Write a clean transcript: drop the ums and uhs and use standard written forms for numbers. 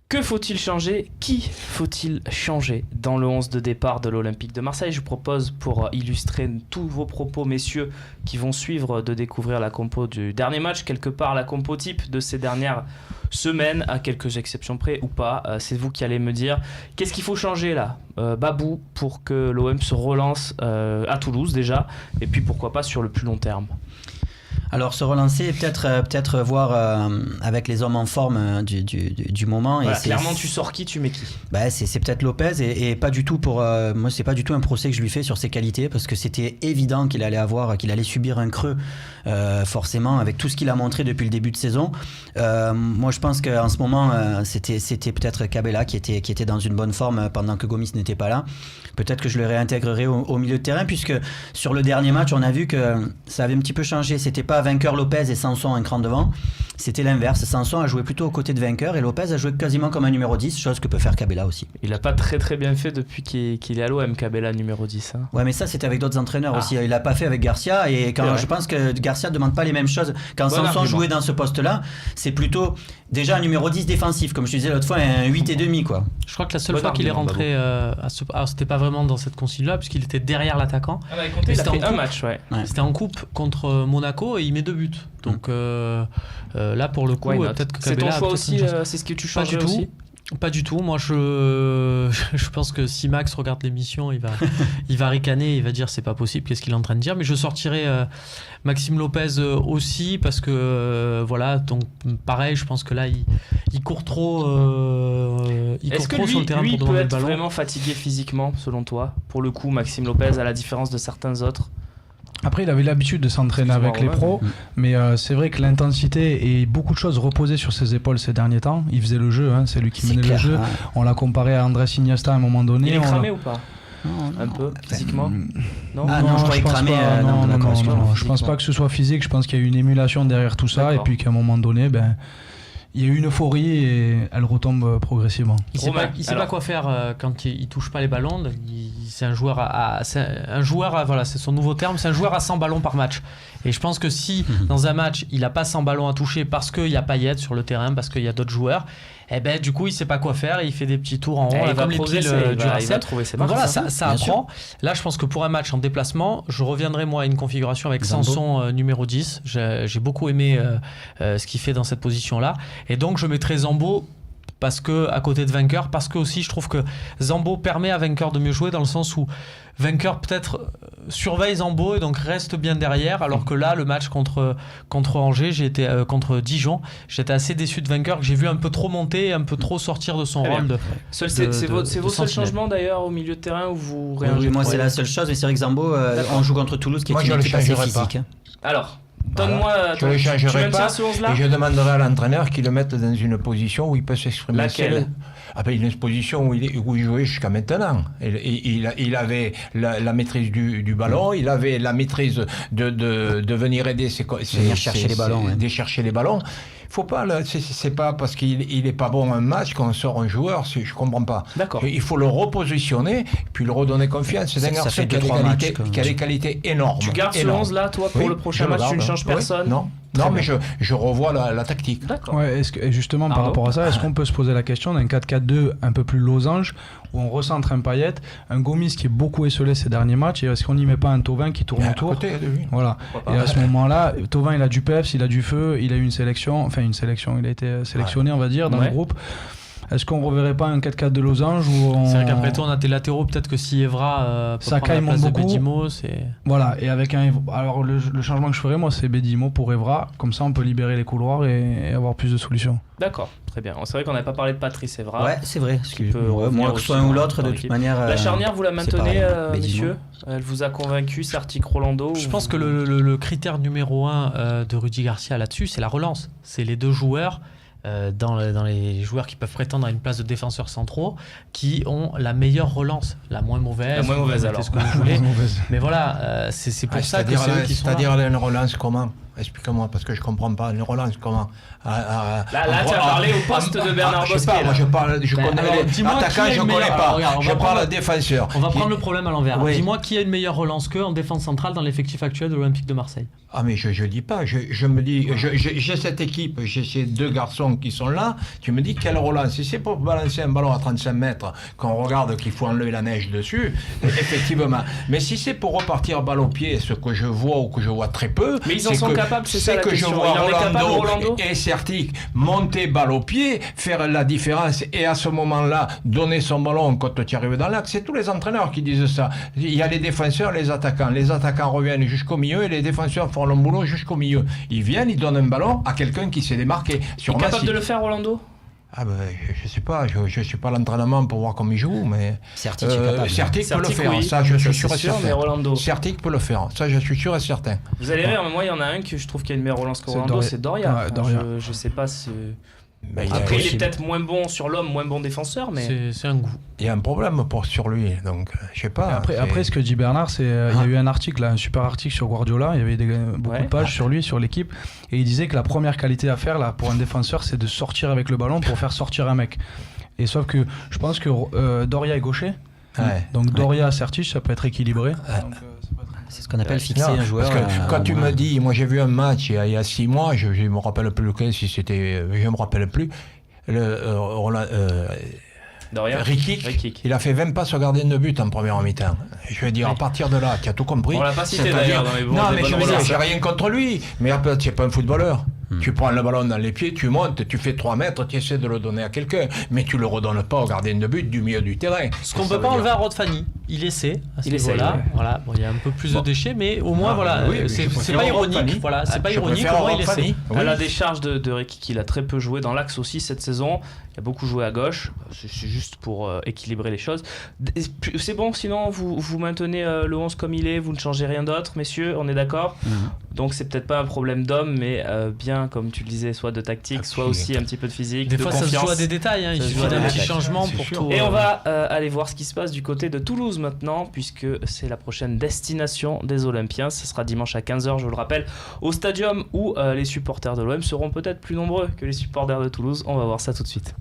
Que faut-il changer ? Qui faut-il changer dans le 11 de départ de l'Olympique de Marseille ? Je vous propose, pour illustrer tous vos propos, messieurs, qui vont suivre, de découvrir la compo du dernier match, quelque part la compo type de ces dernières semaines, à quelques exceptions près ou pas. C'est vous qui allez me dire qu'est-ce qu'il faut changer là, Babou, pour que l'OM se relance à Toulouse déjà, et puis pourquoi pas sur le plus long terme. Alors se relancer, peut-être voir avec les hommes en forme du moment. Voilà, et clairement, tu sors qui, tu mets qui ? C'est peut-être Lopez et pas du tout pour moi, c'est pas du tout un procès que je lui fais sur ses qualités, parce que c'était évident qu'il allait subir un creux forcément avec tout ce qu'il a montré depuis le début de saison. Moi je pense qu'en ce moment c'était peut-être Cabella qui était dans une bonne forme pendant que Gomis n'était pas là. Peut-être que je le réintégrerai au milieu de terrain, puisque sur le dernier match on a vu que ça avait un petit peu changé. C'était pas Vainqueur Lopez et Sanson un cran devant, c'était l'inverse. Sanson a joué plutôt aux côtés de Vainqueur et Lopez a joué quasiment comme un numéro 10, chose que peut faire Cabella aussi. Il a pas très très bien fait depuis qu'il est à l'OM, Cabella numéro 10. Hein. Ouais, mais ça c'était avec d'autres entraîneurs aussi. Il a pas fait avec Garcia, et je pense que Garcia demande pas les mêmes choses. Quand Sanson jouait dans ce poste-là, c'est plutôt déjà un numéro 10 défensif, comme je te disais l'autre fois, un 8,5 quoi. Je crois que la seule fois qu'il est rentré c'était pas vraiment dans cette consigne-là, puisqu'il était derrière l'attaquant. Ah bah, il a fait un match, ouais. C'était en coupe contre Monaco et il met 2 buts. Donc là pour le coup, peut-être que Cabella c'est ton choix aussi, c'est ce que tu changes aussi. Pas du tout. Moi, je pense que si Max regarde l'émission, il va ricaner, il va dire c'est pas possible, qu'est-ce qu'il est en train de dire. Mais je sortirai Maxime Lopez aussi, parce que voilà, donc pareil, je pense que là il court trop. Est-ce que sur le terrain lui pour peut demander être le ballon. vraiment fatigué physiquement, selon toi ? Pour le coup, Maxime Lopez, à la différence de certains autres. Après, il avait l'habitude de s'entraîner avec les pros, mais c'est vrai que l'intensité et beaucoup de choses reposaient sur ses épaules ces derniers temps. Il faisait le jeu, c'est lui qui menait le jeu. On l'a comparé à Andrés Iniesta à un moment donné. Il est cramé ou pas ? Un peu, physiquement ? Non, je croyais cramé. Non, je pense pas que ce soit physique. Je pense qu'il y a eu une émulation derrière tout ça, et puis qu'à un moment donné, il y a eu une euphorie et elle retombe progressivement. Il sait pas quoi faire quand il touche pas les ballons. C'est un joueur voilà, c'est son nouveau terme, c'est un joueur à 100 ballons par match. Et je pense que si dans un match il a pas 100 ballons à toucher parce qu'il y a Payet sur le terrain, parce qu'il y a d'autres joueurs, du coup il sait pas quoi faire et il fait des petits tours en rond comme les pieds du Racing. Voilà, ça apprend. Là je pense que pour un match en déplacement, je reviendrai moi à une configuration avec Sanson numéro 10. J'ai beaucoup aimé ce qu'il fait dans cette position là, et donc je mettrai Zambo parce que à côté de Vainqueur, parce que aussi je trouve que Zambo permet à Vainqueur de mieux jouer, dans le sens où Vainqueur peut-être surveille Zambo et donc reste bien derrière, alors que là le match contre Angers, contre Dijon, j'étais assez déçu de Vainqueur, que j'ai vu un peu trop monter, un peu trop sortir de son rôle. C'est vos seuls changements d'ailleurs au milieu de terrain où vous réagissez? Oui, moi c'est la seule chose, mais c'est vrai que Zambo, on joue contre Toulouse qui est une équipe assez physique. Alors donne-moi, je ne le changerai pas, et je demanderai à l'entraîneur qu'il le mette dans une position où il peut s'exprimer. Laquelle? Il a une position où il jouait jusqu'à maintenant. Il avait la maîtrise du ballon, il avait la maîtrise de venir aider chercher les ballons. Faut pas, c'est pas parce qu'il est pas bon un match qu'on sort un joueur, je comprends pas. D'accord. Il faut le repositionner, puis le redonner confiance. C'est un garçon qui a des qualités énormes. Tu gardes ce 11 là, toi, pour le prochain match, tu ne changes personne? Non, mais je revois la tactique. D'accord. Ouais, et justement, par rapport à ça, est-ce qu'on peut se poser la question d'un 4-4-2 un peu plus losange, où on recentre un Payet, un Gomis qui est beaucoup esselé ces derniers matchs, et est-ce qu'on n'y met pas un Thauvin qui tourne autour? Voilà. Et à ce moment-là, Thauvin, il a du peps, il a du feu, il a eu une sélection, il a été sélectionné, on va dire, dans le groupe. Est-ce qu'on reverrait pas un 4-4 de losange C'est vrai qu'après toi on a tes latéraux, peut-être que si Evra peut prendre la place de Bedimo, c'est... Voilà, et avec alors le changement que je ferais moi, c'est Bedimo pour Evra, comme ça on peut libérer les couloirs et avoir plus de solutions. D'accord, très bien. C'est vrai qu'on n'avait pas parlé de Patrice Evra. Ouais, c'est vrai. Moi, que ce soit un ou l'autre, de toute manière. La charnière, vous la maintenez, messieurs? Elle vous a convaincu, Sertic Rolando? Je pense que le critère numéro 1 de Rudy Garcia là-dessus, c'est la relance. C'est les deux joueurs. Dans les joueurs qui peuvent prétendre à une place de défenseurs centraux, qui ont la meilleure relance, la moins mauvaise. La moins mauvaise alors. Ce que vous voulez. Mais voilà, c'est pour ça que c'est eux qui sont là. C'est-à-dire une relance comment? Explique-moi, parce que je comprends pas. Une relance, comment Là, tu as parlé au poste de Bernard Je sais Bosquet. pas, moi je parle, je connais alors, les dis-moi attaquants, qui a je une connais meilleure- pas. alors, regarde, on Je va parle prendre- défenseur. On va prendre le problème à l'envers. Oui. Dis-moi qui a une meilleure relance qu'eux en défense centrale dans l'effectif actuel de l'Olympique de Marseille. Ah mais je dis pas, je me dis, j'ai cette équipe, j'ai ces deux garçons qui sont là, tu me dis quelle relance, si c'est pour balancer un ballon à 35 mètres, qu'on regarde qu'il faut enlever la neige dessus, effectivement, mais si c'est pour repartir balle au pied, ce que je vois ou que je vois très peu, Mais ils en sont capables, c'est ça la que question. je vois Il en est capable, Rolando et Certic monter balle au pied, faire la différence et à ce moment-là, donner son ballon quand tu arrives dans l'axe, c'est tous les entraîneurs qui disent ça. Il y a les défenseurs, les attaquants reviennent jusqu'au milieu et les défenseurs font le boulot jusqu'au milieu. Ils viennent, ils donnent un ballon à quelqu'un qui s'est démarqué. Il est capable de le faire, Rolando? Ah ben, je sais pas, je suis pas à l'entraînement pour voir comment il joue, mais Certic est capable. Certic peut le faire, oui. ça je suis sûr et sûr, mais certain. Rolando. Certic peut le faire, ça je suis sûr et certain. Vous allez rire, mais moi il y en a un que je trouve qui a une meilleure relance que C'est Rolando, Doria. c'est Doria. Ouais, Doria. Je sais pas si... Ben, Après, il est possible. peut-être moins bon sur l'homme, moins bon défenseur, mais... C'est un goût. il y a un problème sur lui, donc je sais pas. Après, ce que dit Bernard, c'est il y a eu un article, là, un super article sur Guardiola. Il y avait beaucoup Ouais. de pages sur lui, sur l'équipe, et il disait que la première qualité à faire là pour un défenseur, c'est de sortir avec le ballon pour faire sortir un mec. Et sauf que je pense que Doria est gaucher, Ouais. donc Doria Certic, ça peut être équilibré. Donc, ça peut être- C'est ce qu'on appelle fixer Non, un joueur. parce que quand tu ouais. me dis, moi j'ai vu un match il y a 6 mois, je me rappelle plus lequel, si c'était, je me rappelle plus. Doria. Rikic, il a fait 20 passes au gardien de but en première mi-temps. Je veux dire, à partir de là, tu as tout compris. On l'a pas cité C'est-à-dire- d'ailleurs dans les bons- Non, des mais bonnes je veux dire, relances. j'ai rien contre lui. Mais après, tu n'es pas un footballeur. Tu prends le ballon dans les pieds, tu montes, tu fais 3 mètres, tu essaies de le donner à quelqu'un. Mais tu le redonnes pas au gardien de but du milieu du terrain. Ce qu'on Ça peut veut pas dire- enlever à Rod Fanny. Il essaie à ce Il essaie, niveau-là. ouais. Voilà. Bon, il y a un peu plus Bon. de déchets, mais au moins, Ah, voilà, oui, c'est je préfère pas Rod ironique. Fanny. Voilà, c'est pas Je ironique. préfère Au moins, Rod il essaie. Fanny. À Oui. la décharge de Rikic, il a très peu joué dans l'axe aussi cette saison. Il a beaucoup joué à gauche. C'est juste pour équilibrer les choses. C'est bon, sinon vous maintenez le 11 comme il est, vous ne changez rien d'autre, messieurs, on est d'accord? Donc c'est peut-être pas un problème d'homme, mais bien, comme tu le disais, soit de tactique, soit aussi un petit peu de physique, Des de fois, ça se confiance. joue à des détails. Hein. Il Ça se suffit joue à d'un des petit détails. changement C'est pour sûr. tout. Et on va aller voir ce qui se passe du côté de Toulouse maintenant, puisque c'est la prochaine destination des Olympiens. Ce sera dimanche à 15h, je le rappelle, au stadium où les supporters de l'OM seront peut-être plus nombreux que les supporters de Toulouse. On va voir ça tout de suite.